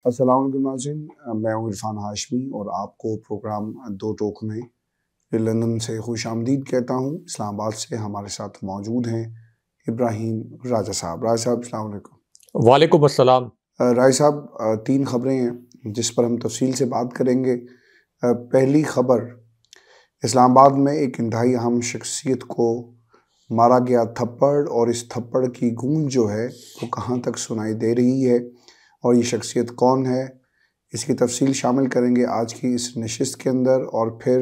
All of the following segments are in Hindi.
अस्सलाम वालेकुम नाज़रीन, मैं हूँ इरफान हाशमी और आपको प्रोग्राम दो टोक में लंदन से खुशामदीद कहता हूँ। इस्लामाबाद से हमारे साथ मौजूद हैं इब्राहिम राजा साहब। राजा साहब अस्सलाम वालेकुम। वालेकुम अस्सलाम। राजा साहब, तीन ख़बरें हैं जिस पर हम तफसील से बात करेंगे। पहली ख़बर, इस्लामाबाद में एक इंतहाई अहम शख्सियत को मारा गया थप्पड़, और इस थप्पड़ की गूंज जो है वो कहाँ तक सुनाई दे रही है और ये शख्सियत कौन है, इसकी तफसील शामिल करेंगे आज की इस नशिस्त के अंदर। और फिर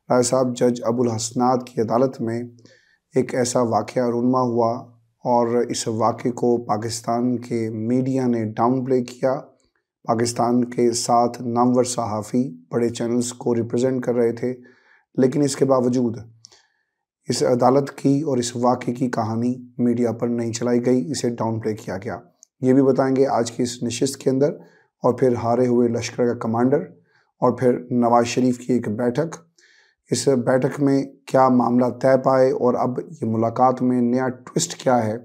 राय साहब, जज अबुल हसनात की अदालत में एक ऐसा वाक़या रूनमा हुआ और इस वाक़े को पाकिस्तान के मीडिया ने डाउन प्ले किया। पाकिस्तान के 7 नामवर सहाफ़ी बड़े चैनल्स को रिप्रेजेंट कर रहे थे, लेकिन इसके बावजूद इस अदालत की और इस वाक़े की कहानी मीडिया पर नहीं चलाई गई, इसे डाउन प्ले किया गया। ये भी बताएंगे आज की इस नशिस्त के अंदर। और फिर हारे हुए लश्कर का कमांडर और फिर नवाज शरीफ की एक बैठक, इस बैठक में क्या मामला तय पाए और अब ये मुलाकात में नया ट्विस्ट क्या है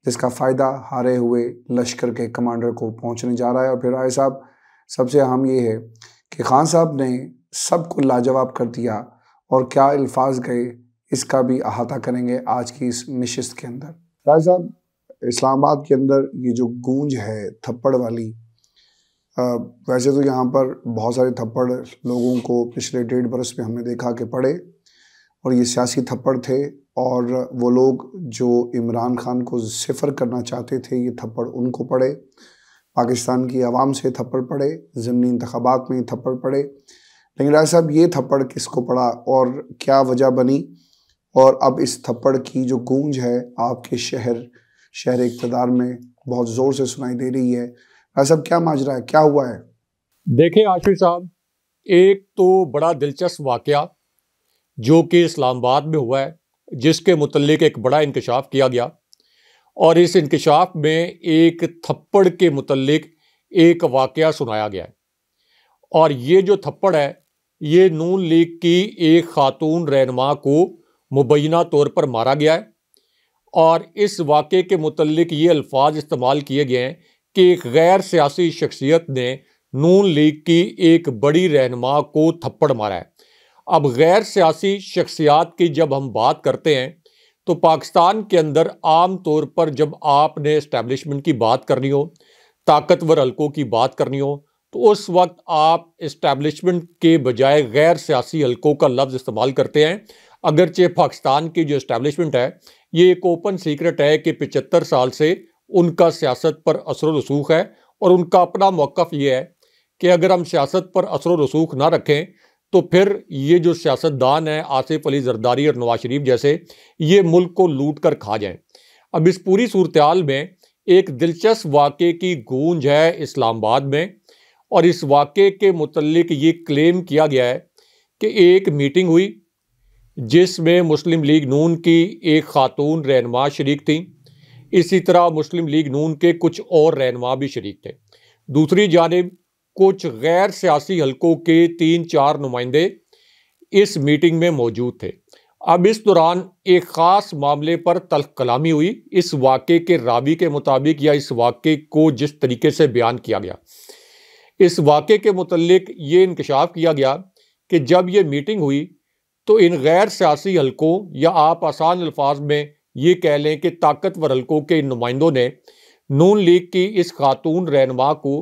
जिसका फ़ायदा हारे हुए लश्कर के कमांडर को पहुंचने जा रहा है। और फिर राय साहब, सबसे अहम ये है कि खान साहब ने सबको लाजवाब कर दिया और क्या अल्फाज गए, इसका भी अहाता करेंगे आज की इस नशिस्त के अंदर। राय साहब, इस्लामाबाद के अंदर ये जो गूंज है थप्पड़ वाली, वैसे तो यहाँ पर बहुत सारे थप्पड़ लोगों को पिछले 1.5 बरस में हमने देखा कि पड़े, और ये सियासी थप्पड़ थे, और वो लोग जो इमरान खान को सिफर करना चाहते थे ये थप्पड़ उनको पड़े, पाकिस्तान की आवाम से थप्पड़ पड़े, ज़िमनी इंतखाबात में थप्पड़ पड़े। लेकिन राय साहब, ये थप्पड़ किसको पड़ा और क्या वजह बनी, और अब इस थप्पड़ की जो गूंज है आपके शहर इक़्तिदार में बहुत ज़ोर से सुनाई दे रही है। सब क्या माजरा है, क्या हुआ है? देखें आशिफ साहब, एक तो बड़ा दिलचस्प वाक़या जो कि इस्लामाबाद में हुआ है, जिसके मुतल्लिक एक बड़ा इंकशाफ किया गया, और इस इंकशाफ में एक थप्पड़ के मुतल्लिक एक वाक़या सुनाया गया है। और ये जो थप्पड़ है ये नून लीग की एक खातून रहनुमा को मुबैना तौर पर मारा गया है, और इस वाक़े के मुतल्लिक ये अल्फाज इस्तेमाल किए गए हैं कि एक गैर सियासी शख्सियत ने नून लीग की एक बड़ी रहनुमा को थप्पड़ मारा है। अब गैर सियासी शख्सियात की जब हम बात करते हैं तो पाकिस्तान के अंदर आम तौर पर जब आपने इस्टेब्लिशमेंट की बात करनी हो, ताकतवर हलकों की बात करनी हो, तो उस वक्त आप इस्टेब्लिशमेंट के बजाय गैर सियासी हलकों का लफ्ज़ इस्तेमाल करते हैं। अगरचे पाकिस्तान की जो इस्टेब्लिशमेंट है ये एक ओपन सीक्रेट है कि 75 साल से उनका सियासत पर असर रसूख है, और उनका अपना मौक़िफ़ ये है कि अगर हम सियासत पर असर रसूख ना रखें तो फिर ये जो सियासतदान हैं आसिफ अली जरदारी और नवाज शरीफ जैसे, ये मुल्क को लूट कर खा जाएं। अब इस पूरी सूरत-ए-हाल में एक दिलचस्प वाक़े की गूंज है इस्लामाबाद में, और इस वाक़े के मुतल्लिक ये क्लेम किया गया है कि एक मीटिंग हुई जिसमें मुस्लिम लीग नून की एक खातून रहनुमा शरीक थी। इसी तरह मुस्लिम लीग नून के कुछ और रहनुमा भी शरीक थे। दूसरी जानिब कुछ गैर सियासी हलकों के 3-4 नुमाइंदे इस मीटिंग में मौजूद थे। अब इस दौरान एक ख़ास मामले पर तल्ख़ कलामी हुई। इस वाक़े के रावी के मुताबिक, या इस वाक़े को जिस तरीके से बयान किया गया, इस वाक़े के मुतल्लिक ये इंकशाफ किया गया कि जब ये मीटिंग हुई तो इन गैर सियासी हलकों, या आप आसान अल्फाज में ये कह लें कि ताकतवर हलकों के इन नुमाइंदों ने नून लीग की इस खातून रहनुमा को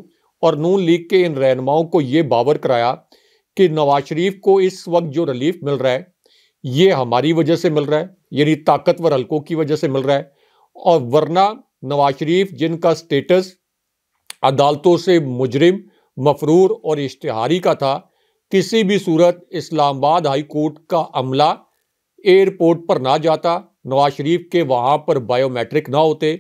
और नून लीग के इन रहनुमाओं को ये बावर कराया कि नवाज शरीफ को इस वक्त जो रिलीफ मिल रहा है ये हमारी वजह से मिल रहा है, यानी ताकतवर हलकों की वजह से मिल रहा है, और वरना नवाज शरीफ जिनका स्टेटस अदालतों से मुजरिम, मफरूर और इश्तिहारी का था, किसी भी सूरत इस्लामाबाद हाई कोर्ट का अमला एयरपोर्ट पर ना जाता, नवाज शरीफ के वहाँ पर बायोमेट्रिक ना होते,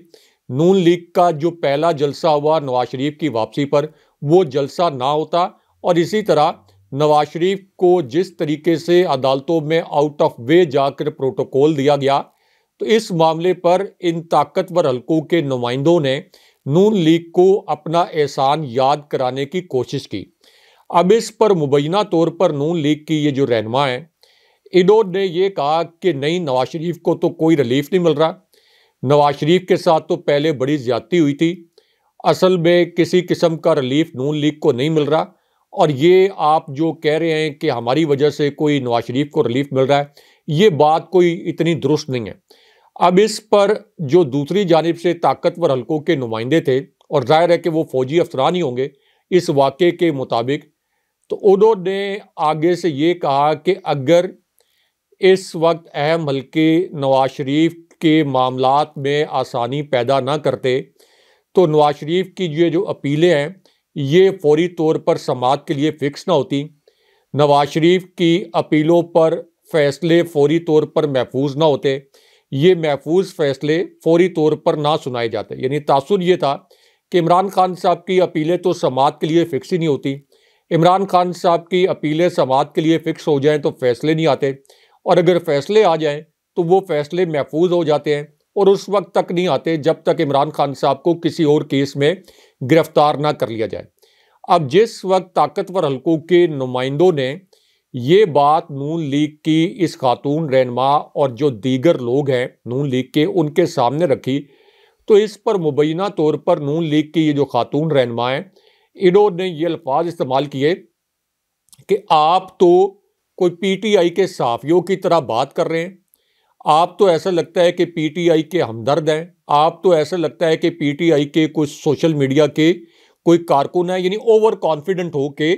नून लीग का जो पहला जलसा हुआ नवाज शरीफ की वापसी पर वो जलसा ना होता, और इसी तरह नवाज शरीफ को जिस तरीके से अदालतों में आउट ऑफ वे जाकर प्रोटोकॉल दिया गया, तो इस मामले पर इन ताकतवर हलकों के नुमाइंदों ने नून लीग को अपना एहसान याद कराने की कोशिश की। अब इस पर मुबैना तौर पर नून लीग की ये जो रहनुमा है, इन्होंने ये कहा कि नहीं, नवाज शरीफ को तो कोई रिलीफ नहीं मिल रहा, नवाज शरीफ के साथ तो पहले बड़ी ज्यादती हुई थी, असल में किसी किस्म का रिलीफ नून लीग को नहीं मिल रहा। और ये आप जो कह रहे हैं कि हमारी वजह से कोई नवाज शरीफ को रिलीफ मिल रहा है, ये बात कोई इतनी दुरुस्त नहीं है। अब इस पर जो दूसरी जानिब से ताकतवर हलकों के नुमाइंदे थे, और जाहिर है कि वो फौजी अफसरान ही होंगे इस वाक़े के मुताबिक, तो उन्होंने आगे से ये कहा कि अगर इस वक्त अहम हल्के नवाज शरीफ के मामलात में आसानी पैदा ना करते तो नवाज शरीफ की ये जो अपीलें हैं ये फौरी तौर पर समाअत के लिए फ़िक्स ना होती, नवाज शरीफ की अपीलों पर फैसले फौरी तौर पर महफूज ना होते, ये महफूज फैसले फौरी तौर पर ना सुनाए जाते। यानी तासुर ये था कि इमरान खान साहब की अपीलें तो समाअत के लिए फ़िक्स ही नहीं होती, इमरान खान साहब की अपीलें समाअत के लिए फ़िक्स हो जाएं तो फैसले नहीं आते, और अगर फैसले आ जाएं तो वो फैसले महफूज हो जाते हैं और उस वक्त तक नहीं आते जब तक इमरान खान साहब को किसी और केस में गिरफ्तार ना कर लिया जाए। अब जिस वक्त ताकतवर हलकों के नुमाइंदों ने ये बात नून लीग की इस खातून रहनुमा और जो दीगर लोग हैं नून लीग के उनके सामने रखी, तो इस पर मुबैना तौर पर नून लीग की ये जो खातून रहनुमा हैं इन्होंने ये अल्फाज इस्तेमाल किए कि आप तो कोई पीटीआई के सहाफ़ियों की तरह बात कर रहे हैं, आप तो ऐसा लगता है कि पीटीआई के हमदर्द हैं, आप तो ऐसा लगता है कि पीटीआई के कुछ सोशल मीडिया के कोई कारकुन है। यानी ओवर कॉन्फिडेंट हो के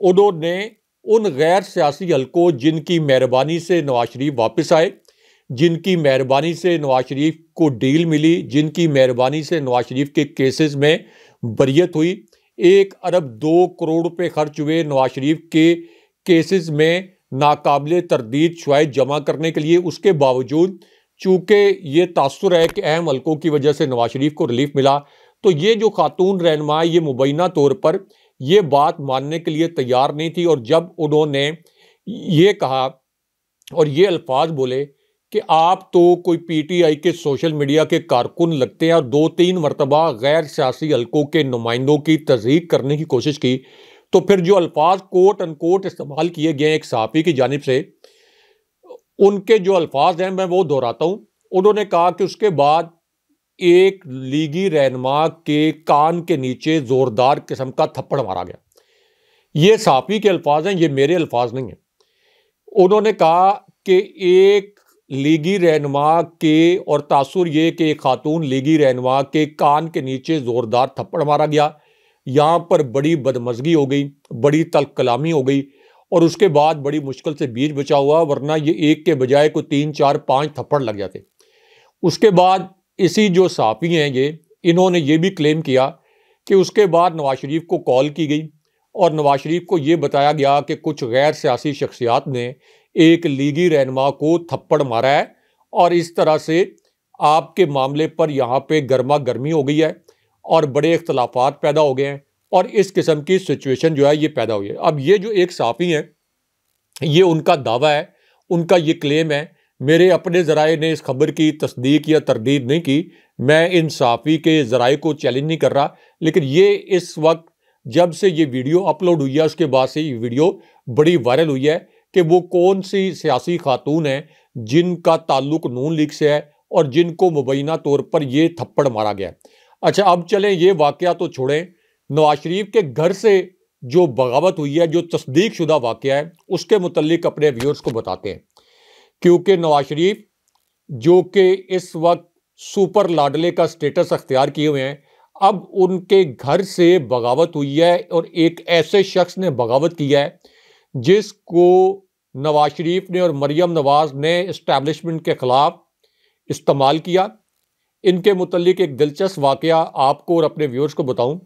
उन्होंने उन गैर सियासी हलकों जिनकी मेहरबानी से नवाज शरीफ वापस आए, जिनकी मेहरबानी से नवाज शरीफ को डील मिली, जिनकी मेहरबानी से नवाज शरीफ के केसेस में बरियत हुई, 1 अरब 2 करोड़ रुपए खर्च हुए नवाज शरीफ के केसेस में नाकाबिले तरदीद शवाहिद जमा करने के लिए, उसके बावजूद चूँकि ये तासुर है कि अहम हलकों की वजह से नवाज शरीफ को रिलीफ मिला, तो ये जो खातून रहनुमा ये मुबैना तौर पर ये बात मानने के लिए तैयार नहीं थी। और जब उन्होंने ये कहा और ये अल्फाज बोले कि आप तो कोई पीटीआई के सोशल मीडिया के कारकुन लगते हैं, और 2-3 मरतबा गैर सियासी हलकों के नुमाइंदों की तज़हीक करने की कोशिश की, तो फिर जो अल्फाज कोट अनकोट इस्तेमाल किए गए एक सहाफ़ी की जानिब से, उनके जो अल्फाज हैं मैं वो दोहराता हूँ। उन्होंने कहा कि उसके बाद एक लीगी रहनुमा के कान के नीचे ज़ोरदार किस्म का थप्पड़ मारा गया। ये सहाफ़ी के अल्फाज हैं, ये मेरे अल्फाज नहीं हैं। उन्होंने कहा कि एक लीगी रहनुमा के, और तासुर ये कि एक खातून लीगी रहनुमा के कान के नीचे ज़ोरदार थप्पड़ मारा गया। यहाँ पर बड़ी बदमज़गी हो गई, बड़ी तल्ख़ कलामी हो गई, और उसके बाद बड़ी मुश्किल से बीच बचा हुआ, वरना ये एक के बजाय को 3, 4, 5 थप्पड़ लग जाते। उसके बाद इसी जो सहाफ़ी हैं ये, इन्होंने ये भी क्लेम किया कि उसके बाद नवाज शरीफ को कॉल की गई और नवाज शरीफ को ये बताया गया कि कुछ गैर सियासी शख्सियात ने एक लीगी रहनुमा को थप्पड़ मारा है, और इस तरह से आपके मामले पर यहाँ पे गर्मा गर्मी हो गई है और बड़े इख्तलाफात पैदा हो गए हैं, और इस किस्म की सिचुएशन जो है ये पैदा हुई है। अब ये जो एक सहाफ़ी हैं ये उनका दावा है, उनका ये क्लेम है, मेरे अपने ज़राए ने इस खबर की तस्दीक या तरदीद नहीं की, मैं इन सहाफ़ी के ज़राए को चैलेंज नहीं कर रहा, लेकिन ये इस वक्त जब से ये वीडियो अपलोड हुई है उसके बाद से ये वीडियो बड़ी वायरल हुई है कि वो कौन सी सियासी खातून है जिनका ताल्लुक नून लीग से है और जिनको मुबैना तौर पर ये थप्पड़ मारा गया। अच्छा, अब चलें ये वाक़या तो छोड़ें, नवाज शरीफ के घर से जो बगावत हुई है, जो तस्दीक शुदा वाक़या है, उसके मुतल्लिक अपने व्यूअर्स को बताते हैं। क्योंकि नवाज शरीफ जो कि इस वक्त सुपर लाडले का स्टेटस अख्तियार किए हुए हैं, अब उनके घर से बगावत हुई है और एक ऐसे शख्स ने बगावत किया है जिसको नवाज शरीफ ने और मरियम नवाज ने इस्टेब्लिशमेंट के ख़िलाफ़ इस्तेमाल किया। इनके मुतल्लिक एक दिलचस्प वाक़या आपको और अपने व्यूअर्स को बताऊं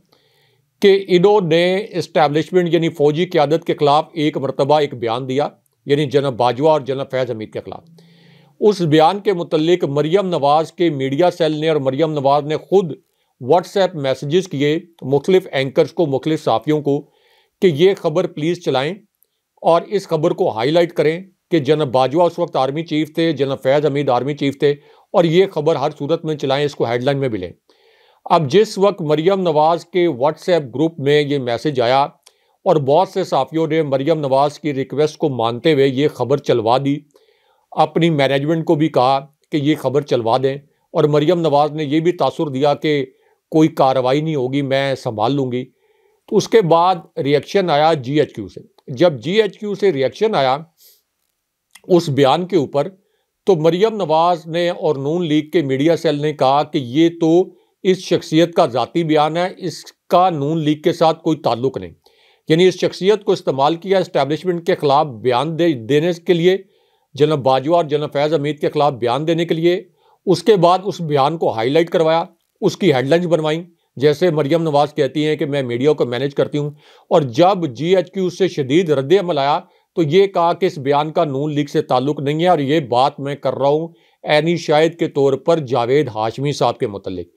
कि इन्होंने इस्टेब्लिशमेंट यानी फ़ौजी क़यादत के ख़िलाफ़ एक मरतबा एक बयान दिया, यानी जनाब बाजवा और जनाब फैज़ हमीद के ख़िलाफ़। उस बयान के मुतल्लिक मरियम नवाज़ के मीडिया सेल ने और मरियम नवाज़ ने ख़ुद व्हाट्सएप मैसेजेस किए मुख्तलिफ एंकर्स को, मुख्तलिफ सहाफ़ियों को कि ये ख़बर प्लीज़ चलाएँ और इस खबर को हाईलाइट करें कि जनाब बाजवा उस वक्त आर्मी चीफ थे, जनाब फैज़ हमीद आर्मी चीफ थे, और ये खबर हर सूरत में चलाएं, इसको हेडलाइन में भी लें। अब जिस वक्त मरियम नवाज़ के व्हाट्सएप ग्रुप में ये मैसेज आया और बहुत से सहाफ़ियों ने मरियम नवाज़ की रिक्वेस्ट को मानते हुए ये खबर चलवा दी, अपनी मैनेजमेंट को भी कहा कि ये खबर चलवा दें, और मरियम नवाज़ ने ये भी तासुर दिया कि कोई कार्रवाई नहीं होगी, मैं संभाल लूँगी। तो उसके बाद रिएक्शन आया GHQ से। जब GHQ से रिएक्शन आया उस बयान के ऊपर, तो मरियम नवाज ने और नून लीग के मीडिया सेल ने कहा कि ये तो इस शख्सियत का ज़ाती बयान है, इसका नून लीग के साथ कोई ताल्लुक नहीं। यानी इस शख्सियत को इस्तेमाल किया इस्टेब्लिशमेंट के खिलाफ बयान देने के लिए, जनाब बाजवा और जनाब फैज़ हमीद के खिलाफ बयान देने के लिए। उसके बाद उस बयान को हाईलाइट करवाया, उसकी हेडलाइंस बनवाई, जैसे मरियम नवाज कहती हैं कि मैं मीडिया को मैनेज करती हूँ। और जब GHQ से शदीद रद्द अमल आया तो ये कहा कि इस बयान का नून लीग से ताल्लुक नहीं है, और ये बात मैं कर रहा हूँ ऐनी शाहिद के तौर पर जावेद हाशमी साहब के मुतल्लिक।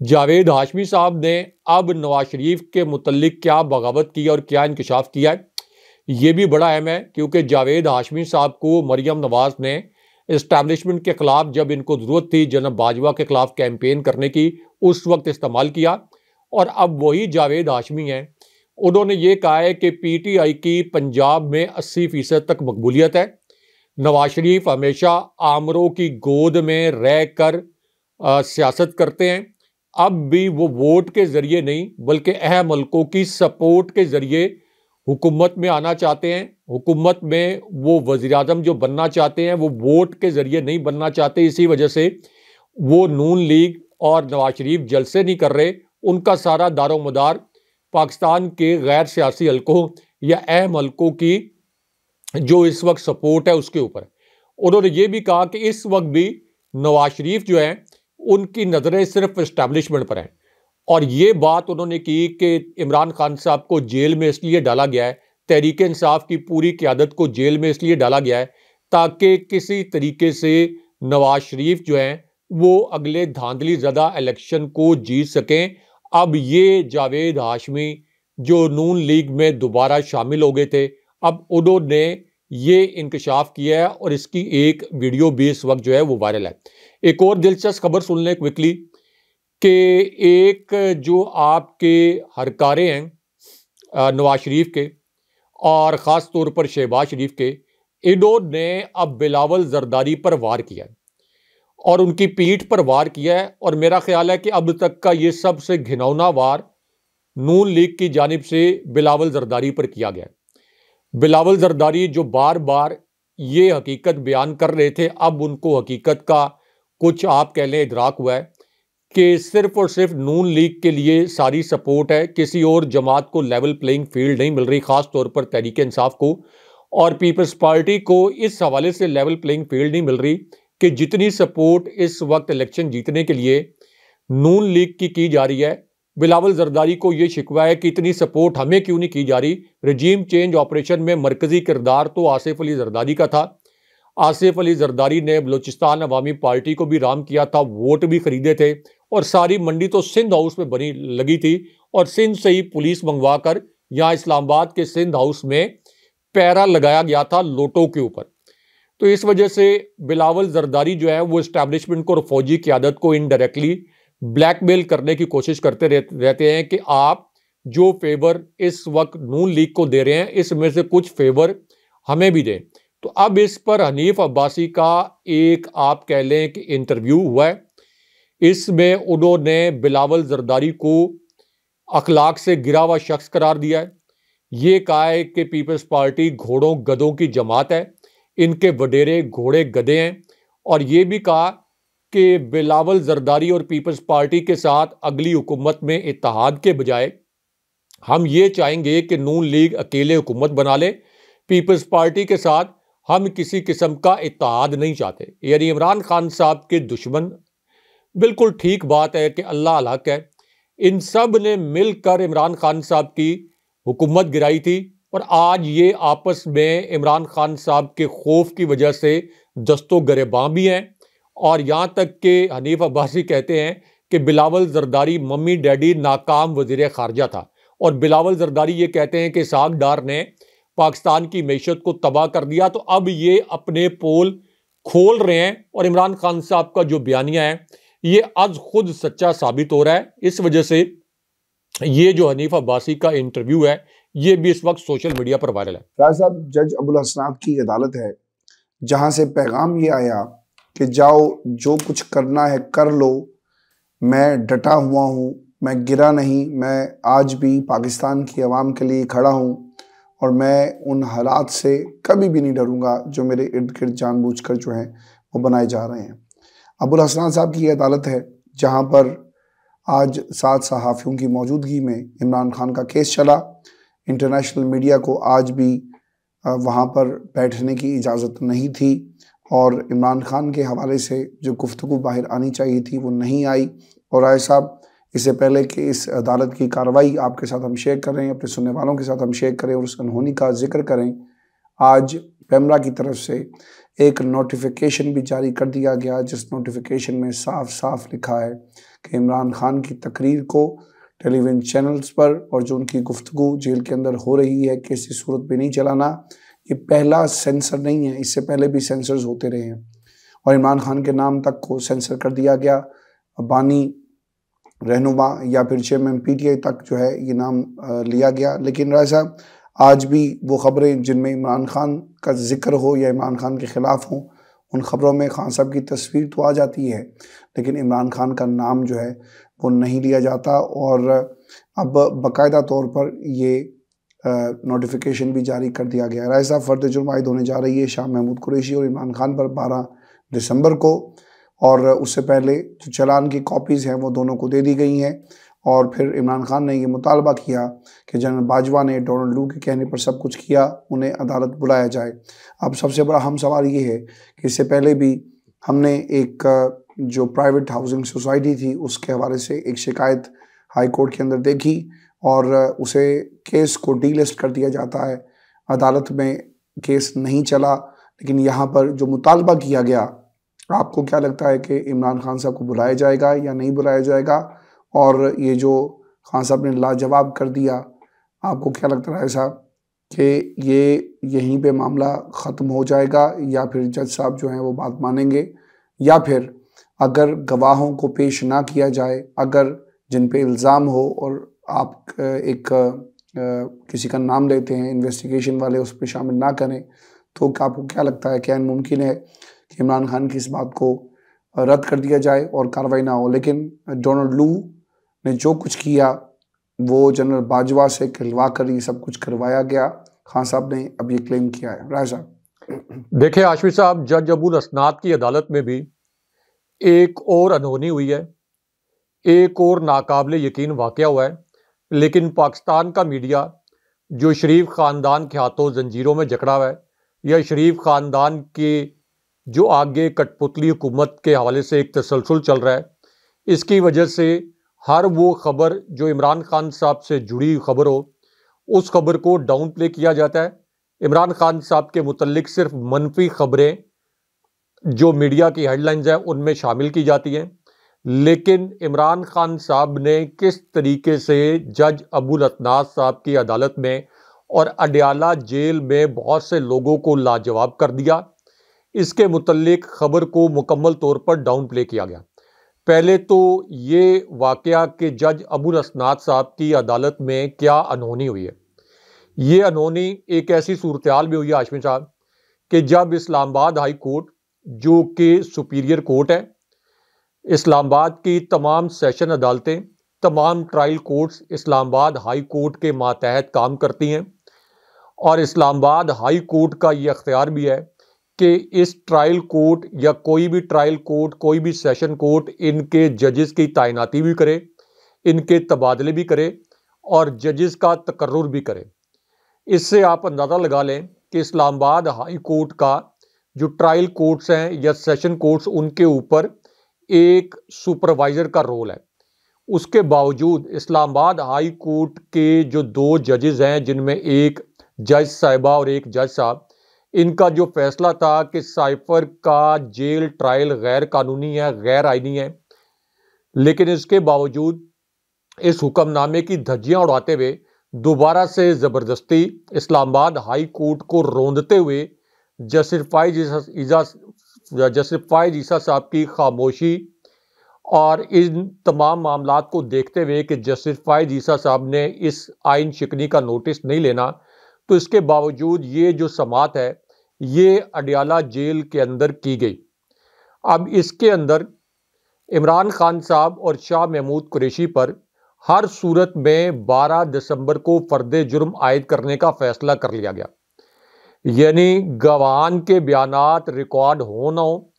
जावेद हाशमी साहब ने अब नवाज शरीफ के मुतल्लिक क्या बगावत की और क्या इंकशाफ किया है, ये भी बड़ा अहम है, क्योंकि जावेद हाशमी साहब को मरियम नवाज ने इस्टेब्लिशमेंट के खिलाफ, जब इनको ज़रूरत थी जनाब बाजवा के खिलाफ कैंपेन करने की, उस वक्त इस्तेमाल किया। और अब वही जावेद हाशमी हैं, उन्होंने ये कहा है कि PTI की पंजाब में 80% तक मकबूलियत है। नवाज शरीफ हमेशा आमरों की गोद में रह कर सियासत करते हैं। अब भी वो वोट के ज़रिए नहीं बल्कि अहम हल्कों की सपोर्ट के ज़रिए हुकूमत में आना चाहते हैं। हुकूमत में वो वज़ीर-ए-आज़म जो बनना चाहते हैं वो वोट के ज़रिए नहीं बनना चाहते। इसी वजह से वो नून लीग और नवाज शरीफ जलसे नहीं कर रहे। उनका सारा दारोमदार पाकिस्तान के गैर सियासी हल्कों या अहम हल्कों की जो इस वक्त सपोर्ट है उसके ऊपर। उन्होंने ये भी कहा कि इस वक्त भी नवाज शरीफ जो हैं उनकी नज़रें सिर्फ इस्टेब्लिशमेंट पर हैं। और ये बात उन्होंने की कि इमरान खान साहब को जेल में इसलिए डाला गया है, तहरीक इंसाफ की पूरी क़यादत को जेल में इसलिए डाला गया है ताकि किसी तरीके से नवाज शरीफ जो हैं वो अगले धांधली ज़दा इलेक्शन को जीत सकें। अब ये जावेद हाशमी जो नून लीग में दोबारा शामिल हो गए थे, अब उन्होंने ये इंकशाफ किया है और इसकी एक वीडियो भी इस वक्त जो है वो वायरल है। एक और दिलचस्प खबर सुन लें क्विकली कि एक जो आपके हरकारे हैं नवाज शरीफ के और ख़ास तौर पर शहबाज शरीफ के, इन्होंने अब बिलावल जरदारी पर वार किया है और उनकी पीठ पर वार किया है। और मेरा ख्याल है कि अब तक का ये सबसे घिनौना वार नून लीग की जानिब से बिलावल जरदारी पर किया गया है। बिलावल जरदारी जो बार बार ये हकीकत बयान कर रहे थे, अब उनको हकीकत का कुछ आप कह लें इदराक हुआ है कि सिर्फ और सिर्फ नून लीग के लिए सारी सपोर्ट है, किसी और जमात को लेवल प्लेइंग फील्ड नहीं मिल रही, ख़ास तौर पर तहरीक इंसाफ को और पीपल्स पार्टी को इस हवाले से लेवल प्लेइंग फील्ड नहीं मिल रही कि जितनी सपोर्ट इस वक्त इलेक्शन जीतने के लिए नून लीग की जा रही है, बिलावल जरदारी को ये शिकवा है कि इतनी सपोर्ट हमें क्यों नहीं की जा रही। रजीम चेंज ऑपरेशन में मरकज़ी किरदार तो आसिफ अली जरदारी का था। आसिफ अली जरदारी ने बलूचिस्तान अवामी पार्टी को भी राम किया था, वोट भी खरीदे थे और सारी मंडी तो सिंध हाउस में बनी लगी थी और सिंध से ही पुलिस मंगवा कर यहाँ इस्लामाबाद के सिंध हाउस में पैरा लगाया गया था लोटों के ऊपर। तो इस वजह से बिलावल जरदारी जो है वो इस्टेब्लिशमेंट को और फौजी क़यादत को इनडायरेक्टली ब्लैकमेल करने की कोशिश करते रहते हैं कि आप जो फेवर इस वक्त नून लीग को दे रहे हैं इसमें से कुछ फेवर हमें भी दें। तो अब इस पर हनीफ अब्बासी का एक आप कह लें कि इंटरव्यू हुआ है। इसमें उन्होंने बिलावल जरदारी को अखलाक से गिरा हुआ शख्स करार दिया है। ये कहा है कि पीपल्स पार्टी घोड़ों गधों की जमात है, इनके वडेरे घोड़े गधे हैं। और ये भी कहा कि बिलावल जरदारी और पीपल्स पार्टी के साथ अगली हुकूमत में इत्तेहाद के बजाय हम ये चाहेंगे कि नून लीग अकेले हुकूमत बना ले, पीपल्स पार्टी के साथ हम किसी किस्म का इत्तेहाद नहीं चाहते। यानी इमरान खान साहब के दुश्मन, बिल्कुल ठीक बात है कि अल्लाह अल हक है, इन सब ने मिलकर इमरान खान साहब की हुकूमत गिराई थी और आज ये आपस में इमरान खान साहब के खौफ की वजह से दस्तो गरेबां भी हैं। और यहाँ तक कि हनीफ अब्बासी कहते हैं कि बिलावल जरदारी मम्मी डैडी नाकाम वज़ीर ख़ारजा था और बिलावल जरदारी ये कहते हैं कि इसहाक डार ने पाकिस्तान की मैशत को तबाह कर दिया। तो अब ये अपने पोल खोल रहे हैं और इमरान खान साहब का जो बयानिया है ये आज खुद सच्चा साबित हो रहा है। इस वजह से ये जो हनीफ अब्बासी का इंटरव्यू है ये भी इस वक्त सोशल मीडिया पर वायरल है। राज साहब, जज अबुल हसनात की अदालत है जहां से पैगाम ये आया कि जाओ जो कुछ करना है कर लो, मैं डटा हुआ हूँ, मैं गिरा नहीं, मैं आज भी पाकिस्तान की आवाम के लिए खड़ा हूँ और मैं उन हालात से कभी भी नहीं डरूंगा जो मेरे इर्द गिर्द जानबूझकर जो है वो बनाए जा रहे हैं। अबुल हसनान साहब की अदालत है जहाँ पर आज 7 सहाफ़ियों की मौजूदगी में इमरान खान का केस चला। इंटरनेशनल मीडिया को आज भी वहाँ पर बैठने की इजाज़त नहीं थी और इमरान खान के हवाले से जो गुफ्तगू बाहर आनी चाहिए थी वो नहीं आई। और राय साहब, इससे पहले कि इस अदालत की कार्रवाई आपके साथ हम शेयर करें, अपने सुनने वालों के साथ हम शेयर करें और उस अनहोनी का जिक्र करें, आज पेमरा की तरफ से एक नोटिफिकेशन भी जारी कर दिया गया जिस नोटिफिकेशन में साफ साफ लिखा है कि इमरान खान की तकरीर को टेलीविज़न चैनल्स पर और जो उनकी गुफ्तगू जेल के अंदर हो रही है किसी सूरत में नहीं चलाना। ये पहला सेंसर नहीं है, इससे पहले भी सेंसर्स होते रहे हैं और इमरान खान के नाम तक को सेंसर कर दिया गया। बानी, रहनुमा या फिर चेयरमैन PTI तक जो है ये नाम लिया गया। लेकिन राय साहब, आज भी वो ख़बरें जिनमें इमरान खान का जिक्र हो या इमरान खान के ख़िलाफ़ हो, उन ख़बरों में खान साहब की तस्वीर तो आ जाती है लेकिन इमरान खान का नाम जो है वो नहीं लिया जाता। और अब बाकायदा तौर पर ये नोटिफिकेशन भी जारी कर दिया गया। राय साहब, फ़र्द जुर्म आयद होने जा रही है शाह महमूद कुरैशी और इमरान खान पर 12 दिसंबर को, और उससे पहले जो चालान की कॉपीज़ हैं वो दोनों को दे दी गई हैं। और फिर इमरान खान ने ये मुतालबा किया कि जनरल बाजवा ने डोनाल्ड लू के कहने पर सब कुछ किया, उन्हें अदालत बुलाया जाए। अब सबसे बड़ा हम सवाल ये है कि इससे पहले भी हमने एक जो प्राइवेट हाउसिंग सोसाइटी थी उसके हवाले से एक शिकायत हाई कोर्ट के अंदर देखी और उसे केस को डीलिस्ट कर दिया जाता है, अदालत में केस नहीं चला। लेकिन यहाँ पर जो मुतालबा किया गया, आपको क्या लगता है कि इमरान खान साहब को बुलाया जाएगा या नहीं बुलाया जाएगा? और ये जो खान साहब ने लाजवाब कर दिया, आपको क्या लगता है साहब कि ये यहीं पे मामला ख़त्म हो जाएगा या फिर जज साहब जो हैं वो बात मानेंगे, या फिर अगर गवाहों को पेश ना किया जाए, अगर जिन पे इल्ज़ाम हो और आप एक किसी का नाम लेते हैं, इन्वेस्टिगेशन वाले उस पर शामिल ना करें, तो आपको क्या लगता है क्या मुमकिन है कि इमरान खान की इस बात को रद्द कर दिया जाए और कार्रवाई ना हो? लेकिन डोनाल्ड लू ने जो कुछ किया वो जनरल बाजवा से कहलवा कर ये सब कुछ करवाया गया, खान साहब ने अब ये क्लेम किया है। राय साहब, देखिए आशवी साहब, जज अबुल हसनात की अदालत में भी एक और अनहोनी हुई है, एक और नाकाबिले यकीन वाक़या हुआ है। लेकिन पाकिस्तान का मीडिया जो शरीफ ख़ानदान के हाथों जंजीरों में जकड़ा हुआ है या शरीफ ख़ानदान के जो आगे कठपुतली हुकूमत के हवाले से एक तसलसल चल रहा है, इसकी वजह से हर वो ख़बर जो इमरान खान साहब से जुड़ी खबर हो उस खबर को डाउन प्ले किया जाता है। इमरान खान साहब के मुतल्लिक सिर्फ मनफी खबरें जो मीडिया की हेडलाइंस हैं उनमें शामिल की जाती हैं। लेकिन इमरान खान साहब ने किस तरीके से जज अबुल हसनात साहब की अदालत में और अडयाला जेल में बहुत से लोगों को लाजवाब कर दिया, इसके मुतल्लिक खबर को मुकम्मल तौर पर डाउन प्ले किया गया। पहले तो ये वाक़या कि जज अबुल हसनात साहब की अदालत में क्या अनहोनी हुई है। ये अनहोनी एक ऐसी सूरत हाल में हुई है आशमी साहब कि जब इस्लामाबाद हाई कोर्ट जो कि सुपीरियर कोर्ट है, इस्लामाबाद की तमाम सेशन अदालतें, तमाम trial courts Islamabad high court के मातहत काम करती हैं और इस्लामाबाद हाई कोर्ट का ये अख्तियार भी है कि इस ट्रायल कोर्ट या कोई भी ट्रायल कोर्ट, कोई भी सेशन कोर्ट इनके जजेस की तैनाती भी करे, इनके तबादले भी करे और जजेस का तकर्रुर भी करे। इससे आप अंदाज़ा लगा लें कि इस्लामाबाद हाई कोर्ट का जो ट्रायल कोर्ट्स हैं या सेशन कोर्ट्स, उनके ऊपर एक सुपरवाइज़र का रोल है। उसके बावजूद इस्लामाबाद हाई कोर्ट के जो 2 जजेस हैं, जिनमें एक जज साहिबा और एक जज साहब, इनका जो फैसला था कि साइफर का जेल ट्रायल गैर कानूनी है, गैर आईनी है, लेकिन इसके बावजूद इस हुक्मनामे की धज्जियां उड़ाते हुए दोबारा से ज़बरदस्ती इस्लामाबाद हाई कोर्ट को रोंदते हुए जस्टिस फ़ाइज़ ईसा साहब की खामोशी और इन तमाम मामलात को देखते हुए कि जस्टिस फ़ाइज़ ईसा साहब ने इस आइन शिकनी का नोटिस नहीं लेना, तो इसके बावजूद ये जो समात है ये अडयाला जेल के अंदर की गई। अब इसके अंदर इमरान खान साहब और शाह महमूद कुरैशी पर हर सूरत में 12 दिसंबर को फर्द जुर्म आयद करने का फैसला कर लिया गया। यानी गवाहान के बयानात रिकॉर्ड हो ना हो,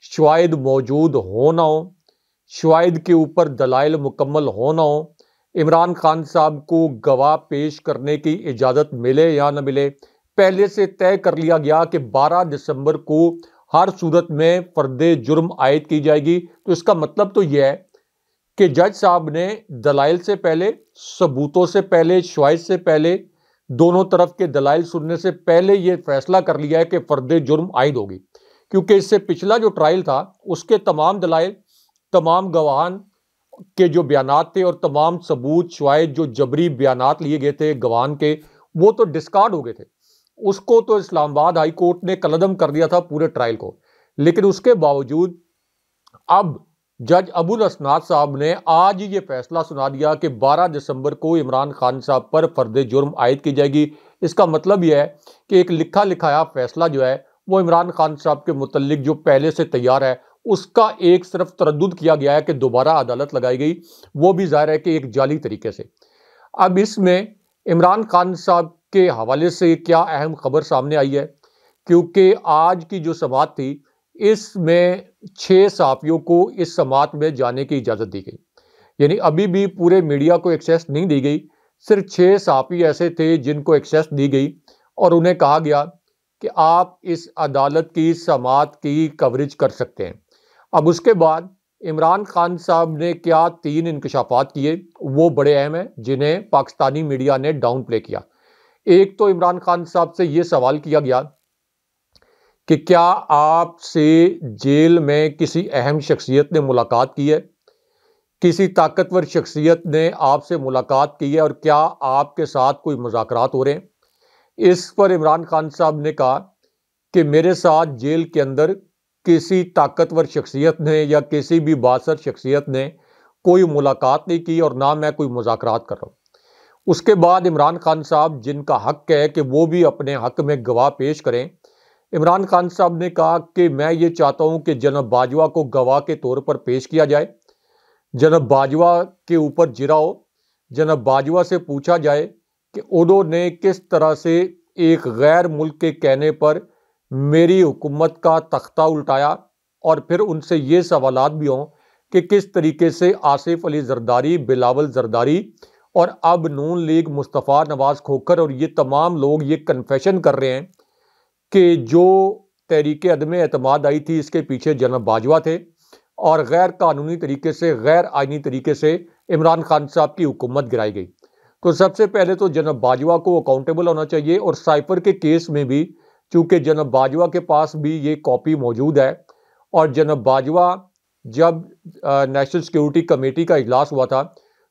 शवाहिद मौजूद हो ना हो, शवाहिद के ऊपर दलाइल मुकम्मल हो ना हो, इमरान खान साहब को गवाह पेश करने की इजाज़त मिले या न मिले, पहले से तय कर लिया गया कि 12 दिसंबर को हर सूरत में फर्द जुर्म आयद की जाएगी। तो इसका मतलब तो यह है कि जज साहब ने दलाइल से पहले, सबूतों से पहले, शवाहिद से पहले, दोनों तरफ के दलाइल सुनने से पहले यह फैसला कर लिया है कि फर्द जुर्म आयद होगी। क्योंकि इससे पिछला जो ट्रायल था उसके तमाम दलाइल, तमाम गवाहान के जो बयानात थे और तमाम सबूत शवाहिद जो जबरी बयानात लिए गए थे गवाहान के, वो तो डिस्कार्ड हो गए थे। उसको तो इस्लामाबाद हाई कोर्ट ने कलअदम कर दिया था पूरे ट्रायल को। लेकिन उसके बावजूद अब जज अबुल असनाद साहब ने आज ये फैसला सुना दिया कि 12 दिसंबर को इमरान खान साहब पर फर्द जुर्म आयद की जाएगी। इसका मतलब यह है कि एक लिखा लिखाया फैसला जो है वो इमरान खान साहब के मुतल्लिक जो पहले से तैयार है उसका एक सिर्फ तरद्दुद किया गया है कि दोबारा अदालत लगाई गई, वो भी जाहिर है कि एक जाली तरीके से। अब इसमें इमरान खान साहब के हवाले से क्या अहम खबर सामने आई है, क्योंकि आज की जो समाअत थी इसमें 6 सहाफ़ियों को इस समाअत में जाने की इजाज़त दी गई। यानी अभी भी पूरे मीडिया को एक्सेस नहीं दी गई, सिर्फ 6 सहाफ़ी ऐसे थे जिनको एक्सेस दी गई और उन्हें कहा गया कि आप इस अदालत की समाअत की कवरेज कर सकते हैं। अब उसके बाद इमरान खान साहब ने क्या 3 इंकशाफात किए वो बड़े अहम हैं जिन्हें पाकिस्तानी मीडिया ने डाउन प्ले किया। एक तो इमरान खान साहब से ये सवाल किया गया कि क्या आपसे जेल में किसी अहम शख्सियत ने मुलाकात की है, किसी ताकतवर शख्सियत ने आपसे मुलाकात की है और क्या आपके साथ कोई मुज़ाकरात हो रहे हैं। इस पर इमरान खान साहब ने कहा कि मेरे साथ जेल के अंदर किसी ताकतवर शख्सियत ने या किसी भी बासर शख्सियत ने कोई मुलाकात नहीं की और ना मैं कोई मुज़ाकरात कर रहा हूँ। उसके बाद इमरान खान साहब जिनका हक है कि वो भी अपने हक में गवाह पेश करें, इमरान खान साहब ने कहा कि मैं ये चाहता हूँ कि जनाब बाजवा को गवाह के तौर पर पेश किया जाए, जनाब बाजवा के ऊपर जिरा हो, जनाब बाजवा से पूछा जाए कि उन्होंने किस तरह से एक गैर मुल्क के कहने पर मेरी हुकूमत का तख्ता उल्टाया और फिर उनसे ये सवालात भी हों कि किस तरीके से आसिफ अली जरदारी, बिलावल जरदारी और अब नून लीग मुस्तफ़ा नवाज खोखर और ये तमाम लोग ये कन्फेशन कर रहे हैं कि जो तहरीके अदम एतमाद आई थी इसके पीछे जनाब बाजवा थे और गैर कानूनी तरीके से, गैर आइनी तरीके से इमरान खान साहब की हुकूमत गिराई गई। तो सबसे पहले तो जनाब बाजवा को अकाउंटेबल होना चाहिए और साइफर के केस में भी चूँकि जनाब बाजवा के पास भी ये कॉपी मौजूद है और जनाब बाजवा जब नेशनल सिक्योरिटी कमेटी का इजलास हुआ था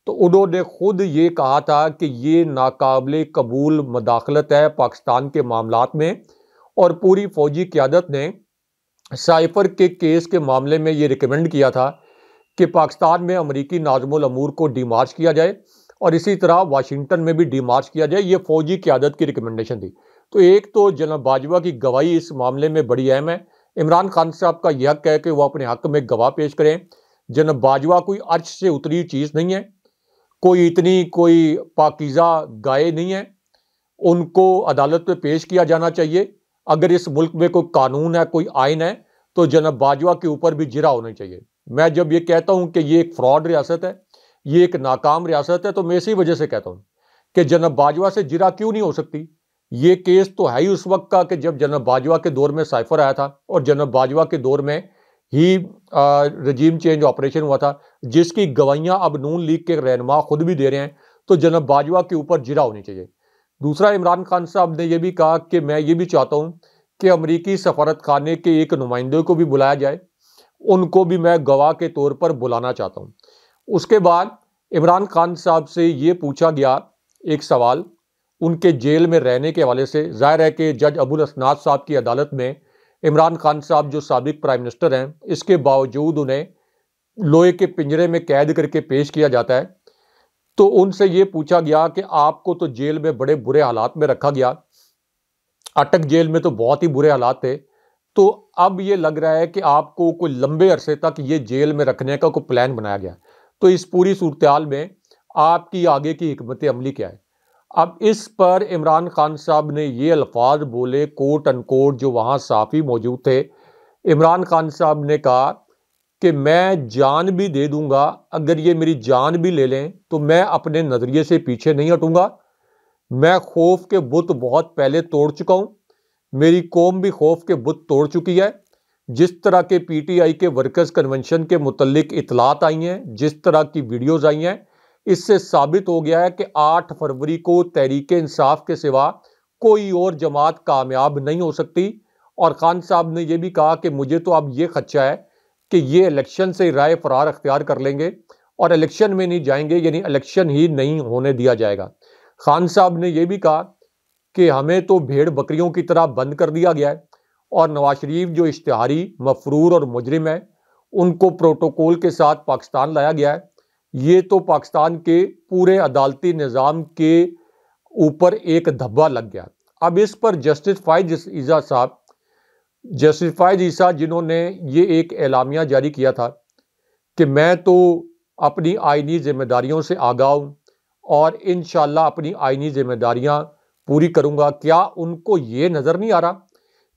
तो उन्होंने खुद ये कहा था कि ये नाकाबिले कबूल मदाखलत है पाकिस्तान के मामलात में और पूरी फौजी क़यादत ने साइफर के केस के मामले में ये रिकमेंड किया था कि पाकिस्तान में अमरीकी नाज़िमुल अमूर को डीमार्च किया जाए और इसी तरह वाशिंगटन में भी डीमार्च किया जाए। ये फौजी क़यादत की रिकमेंडेशन थी। तो एक तो जनाब बाजवा की गवाही इस मामले में बड़ी अहम है। इमरान खान साहब का यह हक है कि वो अपने हक में गवाह पेश करें। जनाब बाजवा कोई अर्श से उतरी चीज़ नहीं है, कोई पाकीज़ा गाय नहीं है, उनको अदालत में पेश किया जाना चाहिए। अगर इस मुल्क में कोई कानून है, कोई आइन है तो जनाब बाजवा के ऊपर भी जिरा होना चाहिए। मैं जब ये कहता हूँ कि ये एक फ्रॉड रियासत है, ये एक नाकाम रियासत है, तो मैं इसी वजह से कहता हूँ कि जनाब बाजवा से जिरा क्यों नहीं हो सकती। ये केस तो है ही उस वक्त का कि जब जनाब बाजवा के दौर में साइफर आया था और जनाब बाजवा के दौर में ही रजीम चेंज ऑपरेशन हुआ था, जिसकी गवाहियाँ अब नून लीग के रहनुमा खुद भी दे रहे हैं। तो जनाब बाजवा के ऊपर जिरा होनी चाहिए। दूसरा, इमरान खान साहब ने यह भी कहा कि मैं ये भी चाहता हूँ कि अमरीकी सफारत खाने के एक नुमाइंदे को भी बुलाया जाए, उनको भी मैं गवाह के तौर पर बुलाना चाहता हूँ। उसके बाद इमरान खान साहब से ये पूछा गया एक सवाल उनके जेल में रहने के हवाले से। जाहिर है कि जज अबुल असनाद साहब की अदालत में इमरान खान साहब जो साबिक प्राइम मिनिस्टर हैं, इसके बावजूद उन्हें लोहे के पिंजरे में कैद करके पेश किया जाता है। तो उनसे ये पूछा गया कि आपको तो जेल में बड़े बुरे हालात में रखा गया, अटक जेल में तो बहुत ही बुरे हालात थे, तो अब ये लग रहा है कि आपको कोई लंबे अरसे तक ये जेल में रखने का कोई प्लान बनाया गया। तो इस पूरी सूरत हाल में आपकी आगे की हिकमत अमली क्या है। अब इस पर इमरान खान साहब ने ये अल्फाज बोले, कोट अनकोट, जो वहाँ साफ़ी मौजूद थे। इमरान खान साहब ने कहा कि मैं जान भी दे दूंगा, अगर ये मेरी जान भी ले लें तो मैं अपने नज़रिए से पीछे नहीं हटूंगा। मैं खौफ के बुत बहुत पहले तोड़ चुका हूं, मेरी कौम भी खौफ के बुत तोड़ चुकी है। जिस तरह के पीटीआई के वर्कर्स कन्वेंशन के मुतल्लिक इतलात आई हैं, जिस तरह की वीडियोज़ आई हैं, इससे साबित हो गया है कि 8 फरवरी को तहरीक इंसाफ के सिवा कोई और जमात कामयाब नहीं हो सकती। और खान साहब ने यह भी कहा कि मुझे तो अब ये खदशा है कि ये इलेक्शन से राय फरार अख्तियार कर लेंगे और इलेक्शन में नहीं जाएंगे, यानी इलेक्शन ही नहीं होने दिया जाएगा। खान साहब ने यह भी कहा कि हमें तो भेड़ बकरियों की तरह बंद कर दिया गया है और नवाज शरीफ जो इश्तिहारी मफरूर और मुजरिम है, उनको प्रोटोकॉल के साथ पाकिस्तान लाया गया है। ये तो पाकिस्तान के पूरे अदालती निज़ाम के ऊपर एक धब्बा लग गया। अब इस पर जस्टिस फायद ईसा जिन्होंने ये एक एलामिया जारी किया था कि मैं तो अपनी आइनी जिम्मेदारियों से आगाह हूँ और इंशाल्लाह अपनी आइनी जिम्मेदारियां पूरी करूंगा। क्या उनको ये नज़र नहीं आ रहा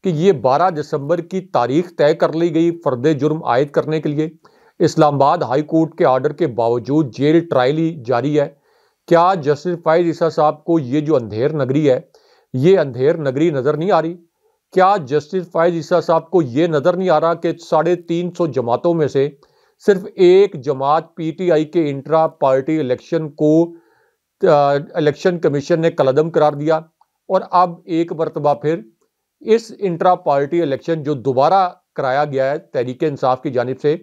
कि ये 12 दिसंबर की तारीख तय कर ली गई फर्द जुर्म आयद करने के लिए? इस्लामाबाद हाई कोर्ट के आर्डर के बावजूद जेल ट्रायल ही जारी है। क्या जस्टिस फायद ईसा साहब को ये जो अंधेर नगरी है, ये अंधेर नगरी नज़र नहीं आ रही? क्या जस्टिस फायद ईसा साहब को ये नज़र नहीं आ रहा कि 350 जमातों में से सिर्फ एक जमात पीटीआई के इंट्रा पार्टी इलेक्शन को इलेक्शन कमीशन ने कलअदम करार दिया और अब एक मरतबा फिर इस इंट्रा पार्टी इलेक्शन जो दोबारा कराया गया है तहरीक इंसाफ की जानिब से,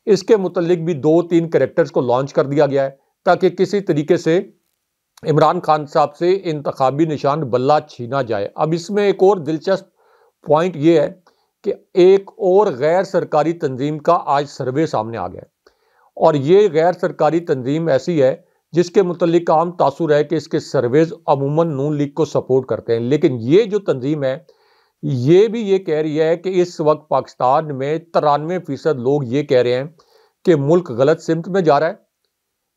इसके मुतल्लिक भी 2-3 कैरेक्टर्स को लॉन्च कर दिया गया है ताकि किसी तरीके से इमरान खान साहब से इंतखाबी निशान बल्ला छीना जाए। अब इसमें एक और दिलचस्प पॉइंट ये है कि एक और गैर सरकारी तंजीम का आज सर्वे सामने आ गया और ये गैर सरकारी तंजीम ऐसी है जिसके मुतल्लिक आम तासुर है कि इसके सर्वेज अमूमन नून लीग को सपोर्ट करते हैं, लेकिन ये जो तंजीम है ये भी ये कह रही है कि इस वक्त पाकिस्तान में 93% लोग ये कह रहे हैं कि मुल्क गलत सिमत में जा रहा है।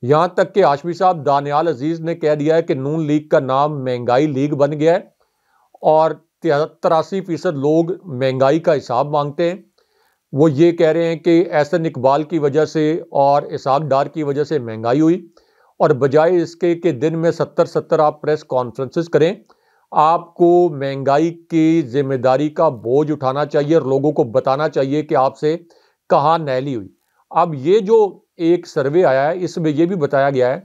यहां तक कि हाशमी साहब दानियाल अजीज ने कह दिया है कि नून लीग का नाम महंगाई लीग बन गया है और 83% लोग महंगाई का हिसाब मांगते हैं। वो ये कह रहे हैं कि एहसन इकबाल की वजह से और इसाक डार की वजह से महंगाई हुई और बजाय इसके कि दिन में 70 आप प्रेस कॉन्फ्रेंसेस करें, आपको महंगाई की जिम्मेदारी का बोझ उठाना चाहिए और लोगों को बताना चाहिए कि आपसे कहाँ नैली हुई। अब ये जो एक सर्वे आया है इसमें यह भी बताया गया है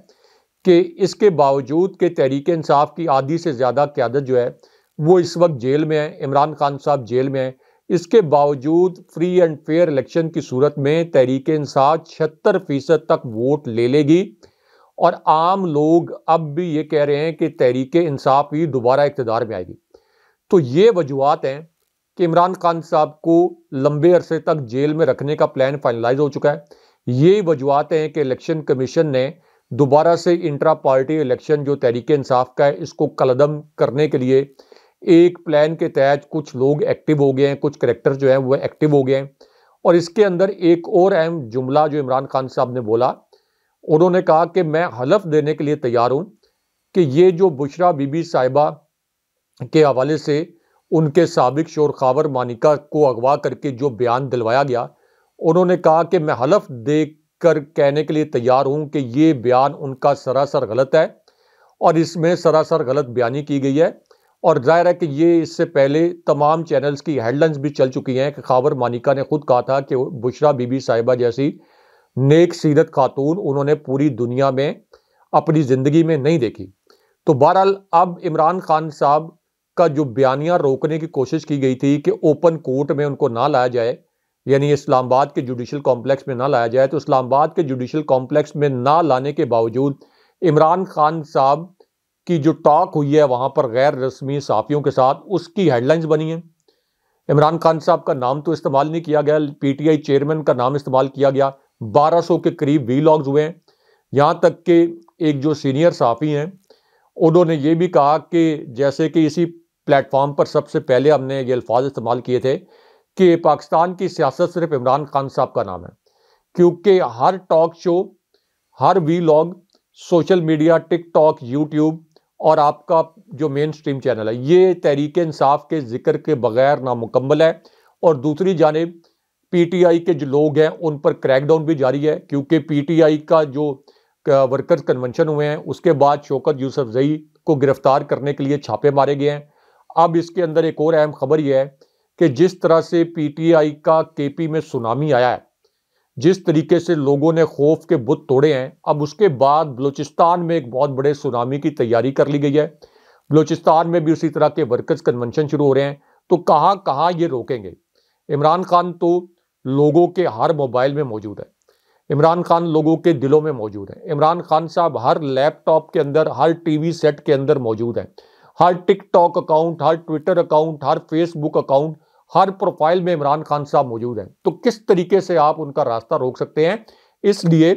कि इसके बावजूद कि तहरीक इंसाफ की आधी से ज़्यादा क़यादत जो है वो इस वक्त जेल में है, इमरान खान साहब जेल में है, इसके बावजूद फ्री एंड फेयर इलेक्शन की सूरत में तहरीक इंसाफ 76% तक वोट ले लेगी और आम लोग अब भी ये कह रहे हैं कि तहरीक इंसाफ ही दोबारा इक़्तिदार में आएगी। तो ये वजूहात हैं कि इमरान खान साहब को लंबे अरसे तक जेल में रखने का प्लान फाइनलाइज हो चुका है। ये वजूहात हैं कि इलेक्शन कमीशन ने दोबारा से इंट्रा पार्टी इलेक्शन जो तहरीक इंसाफ का है इसको कलअदम करने के लिए एक प्लान के तहत कुछ लोग एक्टिव हो गए हैं, कुछ करैक्टर जो हैं वो एक्टिव हो गए हैं। और इसके अंदर एक और अहम जुमला जो इमरान खान साहब ने बोला, उन्होंने कहा कि मैं हलफ देने के लिए तैयार हूं कि ये जो बुशरा बीबी साहिबा के हवाले से उनके साबिक शोर खावर मानिका को अगवा करके जो बयान दिलवाया गया, उन्होंने कहा कि मैं हलफ देकर कहने के लिए तैयार हूं कि ये बयान उनका सरासर गलत है और इसमें सरासर गलत बयानी की गई है। और जाहिर है कि ये इससे पहले तमाम चैनल्स की हेडलाइंस भी चल चुकी हैं कि खावर मानिका ने खुद कहा था कि बुशरा बीबी साहिबा जैसी नेक सीरत खातून उन्होंने पूरी दुनिया में अपनी ज़िंदगी में नहीं देखी। तो बहरहाल अब इमरान खान साहब का जो बयानियाँ रोकने की कोशिश की गई थी कि ओपन कोर्ट में उनको ना लाया जाए, यानी इस्लामाबाद के जुडिशल कॉम्प्लेक्स में ना लाया जाए, तो इस्लामाबाद के जुडिशल कॉम्प्लेक्स में ना लाने के बावजूद इमरान खान साहब की जो टॉक हुई है वहाँ पर गैर रस्मी सहाफ़ियों के साथ, उसकी हेडलाइंस बनी है। इमरान खान साहब का नाम तो इस्तेमाल नहीं किया गया, पीटीआई चेयरमैन का नाम इस्तेमाल किया गया। 1200 के करीब वीलॉग्स हुए हैं। यहाँ तक कि एक जो सीनियर सहाफ़ी हैं उन्होंने ये भी कहा कि जैसे कि इसी प्लेटफॉर्म पर सबसे पहले हमने ये अल्फाज इस्तेमाल किए थे कि पाकिस्तान की सियासत सिर्फ इमरान खान साहब का नाम है, क्योंकि हर टॉक शो, हर vlog social media, TikTok, YouTube और आपका जो मेन स्ट्रीम चैनल है, ये तहरीक इंसाफ के जिक्र के बगैर नामुकम्मल है। और दूसरी जानिब पीटीआई के जो लोग हैं उन पर क्रैकडाउन भी जारी है, क्योंकि पीटीआई का जो वर्कर्स कन्वेंशन हुए हैं उसके बाद शौकत यूसुफजई को गिरफ्तार करने के लिए छापे मारे गए हैं। अब इसके अंदर एक और अहम खबर यह है कि जिस तरह से पीटीआई का केपी में सुनामी आया है, जिस तरीके से लोगों ने खौफ के बुत तोड़े हैं, अब उसके बाद बलूचिस्तान में एक बहुत बड़े सुनामी की तैयारी कर ली गई है। बलूचिस्तान में भी उसी तरह के वर्कर्स कन्वेंशन शुरू हो रहे हैं। तो कहाँ कहाँ ये रोकेंगे? इमरान खान तो लोगों के हर मोबाइल में मौजूद है, इमरान खान लोगों के दिलों में मौजूद है, इमरान खान साहब हर लैपटॉप के अंदर, हर टीवी सेट के अंदर मौजूद है, हर टिकटॉक अकाउंट, हर ट्विटर अकाउंट, हर फेसबुक अकाउंट, हर प्रोफाइल में इमरान खान साहब मौजूद हैं। तो किस तरीके से आप उनका रास्ता रोक सकते हैं? इसलिए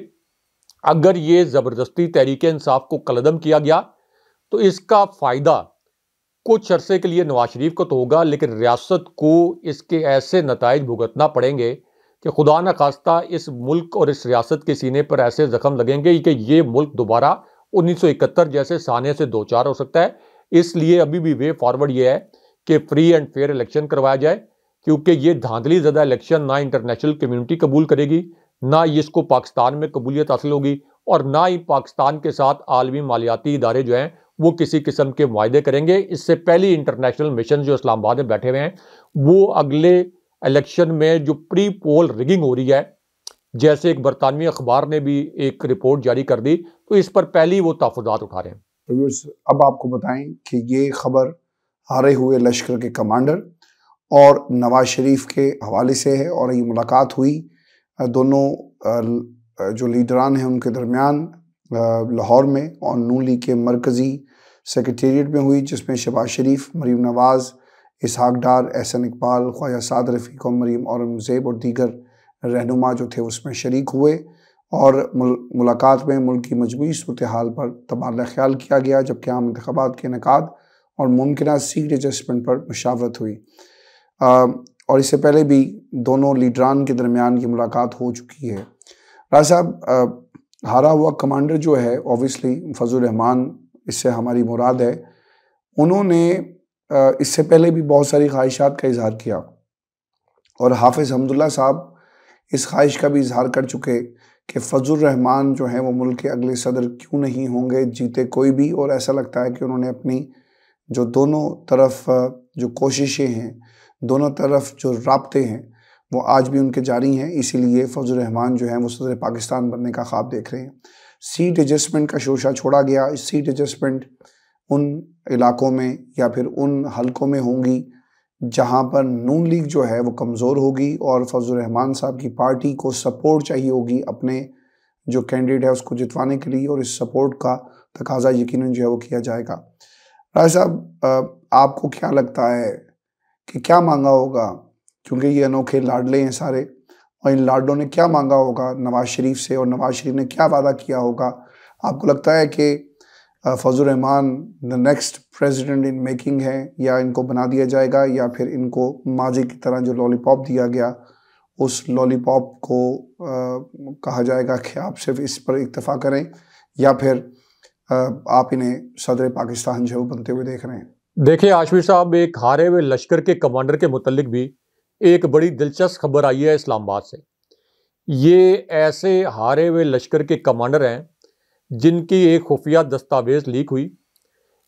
अगर ये ज़बरदस्ती तहरीक इंसाफ को कलअदम किया गया तो इसका फ़ायदा कुछ अरसे के लिए नवाज शरीफ को तो होगा, लेकिन रियासत को इसके ऐसे नताइज भुगतना पड़ेंगे कि खुदा न खास्ता इस मुल्क और इस रियासत के सीने पर ऐसे जख्म लगेंगे कि ये मुल्क दोबारा 1971 जैसे साने से दो चार हो सकता है। इसलिए अभी भी वे फॉरवर्ड ये है कि फ्री एंड फेयर इलेक्शन करवाया जाए, क्योंकि ये धांधली ज़्यादा इलेक्शन ना इंटरनेशनल कम्युनिटी कबूल करेगी, ना इसको पाकिस्तान में कबूलियत हासिल होगी, और ना ही पाकिस्तान के साथ आलमी मालियाती इदारे जो हैं वो किसी किस्म के मुआहदे करेंगे। इससे पहली इंटरनेशनल मिशन जो इस्लामाबाद में बैठे हुए हैं वो अगले इलेक्शन में जो प्री पोल रिगिंग हो रही है, जैसे एक बरतानवी अखबार ने भी एक रिपोर्ट जारी कर दी, तो इस पर पहली वो तहफ़्फ़ुज़ात उठा रहे हैं। अब आपको बताएं कि ये खबर हारे हुए लश्कर के कमांडर और नवाज शरीफ के हवाले से है, और ये मुलाकात हुई दोनों जो लीडरान हैं उनके दरमियान लाहौर में और नून लीग के मरकज़ी सेक्रेटेरिएट में हुई, जिसमें शहबाज शरीफ, मरीम नवाज़, इसहाक डार, एहसन इकबाल, ख्वाजा साद रफ़ीक और मरीम औरंगज़ेब और दीगर रहनुमा जो थे उसमें शरीक हुए। और मुलाकात में मुल्क की मजमूई सूरत हाल पर तबादला ख्याल किया गया, जबकि आम इंतखाबात के इनेकाद और मुमकिन सीट एडजस्टमेंट पर मुशावरत हुई। और इससे पहले भी दोनों लीडरान के दरमियान ये मुलाकात हो चुकी है। राज साहब, हारा हुआ कमांडर जो है ऑब्वियसली फजल रहमान, इससे हमारी मुराद है, उन्होंने इससे पहले भी बहुत सारी ख्वाहिशात का इजहार किया, और हाफिज़ हमदुल्ला साहब इस ख्वाहिश का भी इजहार कर चुके कि फजल रहमान जो हैं वो मुल्क के अगले सदर क्यों नहीं होंगे, जीते कोई भी। और ऐसा लगता है कि उन्होंने अपनी जो दोनों तरफ जो कोशिशें हैं, दोनों तरफ जो राब्ते हैं, वो आज भी उनके जारी हैं। इसीलिए फजल रहमान जो हैं वो सदर पाकिस्तान बनने का ख्वाब देख रहे हैं। सीट एडजस्टमेंट का शोशा छोड़ा गया। इस सीट एडजस्टमेंट उन इलाकों में या फिर उन हलकों में होंगी जहां पर नून लीग जो है वो कमज़ोर होगी, और फजल रहमान साहब की पार्टी को सपोर्ट चाहिए होगी अपने जो कैंडिडेट है उसको जितवाने के लिए, और इस सपोर्ट का तकाजा यकीनन जो है वो किया जाएगा। राज साहब, आपको क्या लगता है कि क्या मांगा होगा, क्योंकि ये अनोखे लाडले हैं सारे, और इन लाडलों ने क्या मांगा होगा नवाज शरीफ से, और नवाज शरीफ ने क्या वादा किया होगा? आपको लगता है कि Fazal Rehman the next president in making है, या इनको बना दिया जाएगा, या फिर इनको माजी की तरह जो लॉलीपॉप दिया गया उस लॉलीपॉप को कहा जाएगा कि आप सिर्फ इस पर इक्तफा करें, या फिर आप इन्हें सदर पाकिस्तान जो बनते हुए देख रहे हैं? देखिए आशवी साहब, एक हारे हुए लश्कर के कमांडर के मुतल्लिक भी एक बड़ी दिलचस्प खबर आई है इस्लामाबाद से। ये ऐसे हारे हुए लश्कर के कमांडर हैं जिनकी एक खुफिया दस्तावेज़ लीक हुई।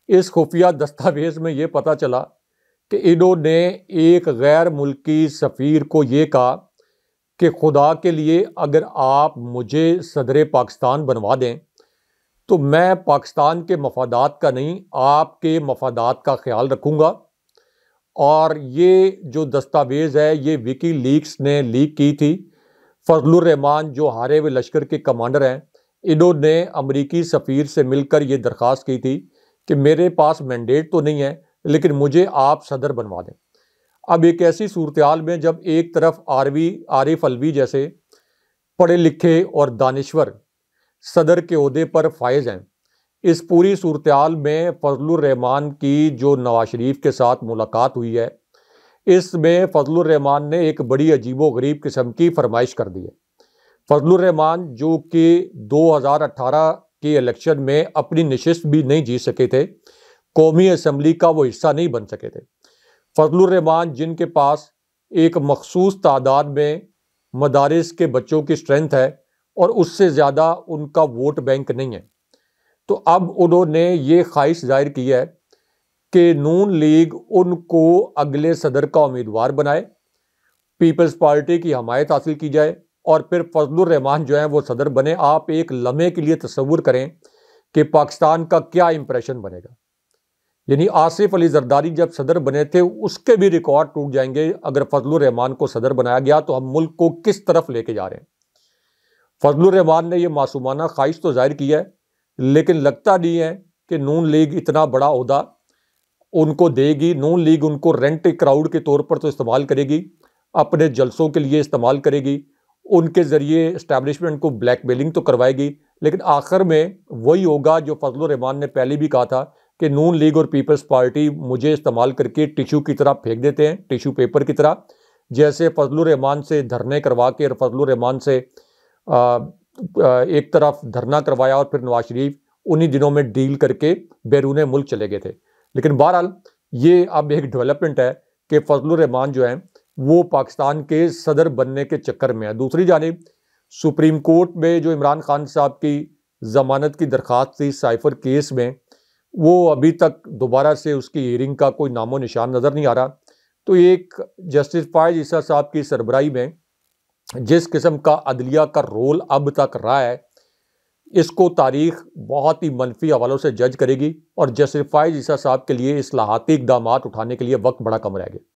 इस खुफिया दस्तावेज़ में ये पता चला कि इन्होंने एक गैर मुल्की सफ़ीर को ये कहा कि खुदा के लिए अगर आप मुझे सदर पाकिस्तान बनवा दें तो मैं पाकिस्तान के मफादात का नहीं, आपके मफादात का ख्याल रखूँगा। और ये जो दस्तावेज़ है ये विकी लीक्स ने लीक की थी। फजलुर रहमान जो हारे हुए लश्कर के कमांडर हैं, इन्होंने अमरीकी सफ़ीर से मिलकर ये दरख्वास्त की थी कि मेरे पास मैंडेट तो नहीं है, लेकिन मुझे आप सदर बनवा दें। अब एक ऐसी सूरत हाल में जब एक तरफ आरिफ अलवी जैसे पढ़े लिखे और दानिश्वर सदर के ओहदे पर फायज हैं, इस पूरी सूरत हाल में फजलुर रहमान की जो नवाज शरीफ के साथ मुलाकात हुई है, इसमें फजलुर रहमान ने एक बड़ी अजीबो गरीब किस्म की फरमाइश कर दी है। फजलुर रहमान जो कि 2018 के इलेक्शन में अपनी नशिस्त भी नहीं जीत सके थे, कौमी असम्बली का वो हिस्सा नहीं बन सके थे। फजलुर रहमान जिनके पास एक मखसूस तादाद में मदारिस के बच्चों की स्ट्रेंथ है और उससे ज़्यादा उनका वोट बैंक नहीं है, तो अब उन्होंने ये ख्वाहिश जाहिर की है कि नून लीग उनको अगले सदर का उम्मीदवार बनाए, पीपल्स पार्टी की हमायत हासिल की जाए और फिर फजलुर रहमान जो है वो सदर बने। आप एक लम्हे के लिए तसव्वुर करें कि पाकिस्तान का क्या इंप्रेशन बनेगा। यानी आसिफ अली जरदारी जब सदर बने थे उसके भी रिकॉर्ड टूट जाएंगे। अगर फजलुर रहमान को सदर बनाया गया तो हम मुल्क को किस तरफ लेके जा रहे हैं। फजलुर रहमान ने यह मासूमाना ख्वाहिश तो जाहिर की है, लेकिन लगता नहीं है कि नून लीग इतना बड़ा ओहदा उनको देगी। नून लीग उनको रेंट क्राउड के तौर पर तो इस्तेमाल करेगी, अपने जलसों के लिए इस्तेमाल करेगी, उनके ज़रिए इस्टेब्लिशमेंट को ब्लैकमेलिंग तो करवाएगी, लेकिन आखिर में वही होगा जो फजलुर रहमान ने पहले भी कहा था कि नून लीग और पीपल्स पार्टी मुझे इस्तेमाल करके टिशू की तरह फेंक देते हैं, टिशू पेपर की तरह। जैसे फजलुर रहमान से धरने करवा के और फजलुर रहमान से एक तरफ धरना करवाया और फिर नवाज शरीफ उन्हीं दिनों में डील करके बैरून मुल्क चले गए थे। लेकिन बहरहाल ये अब एक डेवलपमेंट है कि फजलुर रहमान जो है वो पाकिस्तान के सदर बनने के चक्कर में है। दूसरी जानिब सुप्रीम कोर्ट में जो इमरान खान साहब की जमानत की दरख्वास्त थी साइफर केस में, वो अभी तक दोबारा से उसकी हियरिंग का कोई नामो निशान नज़र नहीं आ रहा। तो एक जस्टिस फायज ईसा साहब की सरबराही में जिस किस्म का अदलिया का रोल अब तक रहा है, इसको तारीख बहुत ही मनफी हवालों से जज करेगी और जस्टिस फायज ईसा साहब के लिए इस्लाहाती इक़दामात उठाने के लिए वक्त बड़ा कम रह गया।